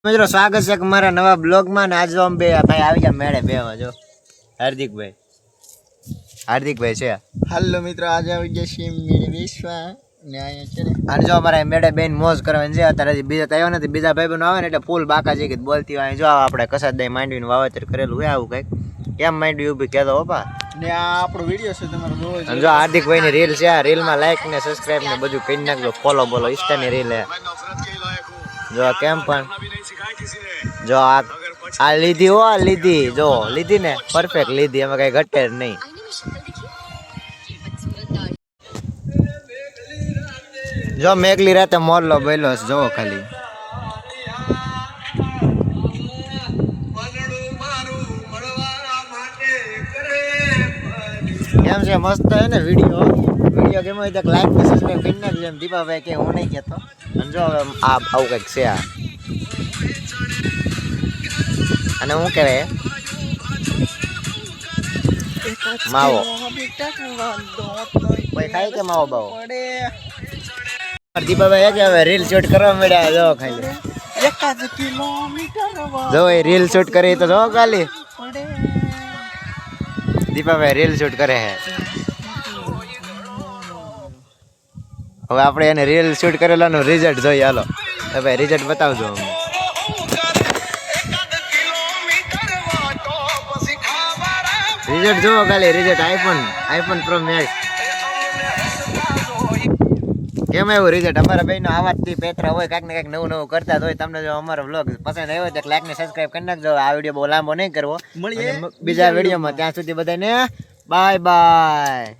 મિત્રો સ્વાગત છે મારા નવા બ્લોગમાં. આજ જો બે ભાઈ આવી ગયા મેળે બેવા. જો હાર્દિકભાઈ છે. હાલો મિત્રો, આજે આવી ગયા છીએ મેળે બેસવા ને અહીંયા છે ને. અને જો અમારે મેળે બેન મોજ કરવાની છે. અત્યારે બીજા આવ્યો નથી, બીજા ભાઈ બનો આવે ને એટલે ફૂલ બાકા છે કે બોલતી હોય. જો આપણે કસાદભાઈ માંડવીનું વાવેતર કરેલું હોય આવું કંઈક. કેમ માંડવી ઊભી કહેતો બાપા. ને આ આપણો વિડીયો છે તમારો જોવો. જો હાર્દિકભાઈની રીલ છે, આ રીલમાં લાઈક ને સબસ્ક્રાઇબ ને બધું કરી નાખજો. ફોલો બોલો ઇન્સ્ટાની રીલ હે. જો કેમ પણ જો આ લીધી હો, આ લીધી જો લીધી ને પરફેક્ટ લીધી, એમાં કઈ ઘટે નહીં. જો મેઘલી રાતે મોરલો બોલ્યો જો ખાલી. કેમ છે મસ્ત હે ને વિડીયો કેમ હોય તો લાઈક ને સબસ્ક્રાઇબ કરી નાખજો. એમ દીપાભાઈ કે હું નહીં કહેતો. અને જો હવે આ આવું કંઈક છે આ. અને હું કહેવાય માવો કોઈ ખાય કે માવો બાવો. દીપાભાઈ કે હવે રીલ શૂટ કરવા મળ્યા. જો ખાલી જો એ રીલ શૂટ કરી તો જો ખાલી દીપાભાઈ રીલ શૂટ કરે છે. હવે આપણે એને રીલ શૂટ કરેલાનું રિઝલ્ટ જોઈએ. હાલો ભાઈ રિઝલ્ટ બતાવજો અમને. રિઝલ્ટ જુઓ ખાલી રિઝલ્ટ. IPhone pro max. કેમ આવ્યું રિઝલ્ટ? અમારા ભાઈનો આવાજથી પેતરા હોય, કાંઈક ને કાંઈક નવું નવું કરતા હોય. તમને જો અમારો વ્લોગ પસંદ આવ્યો તો લાઈક ને સબસ્ક્રાઇબ કરી નાખજો. આ વિડીયો બહુ લાંબો નહીં કરવો. મળીએ બીજા વિડીયોમાં. ત્યાં સુધી બધાને બાય બાય.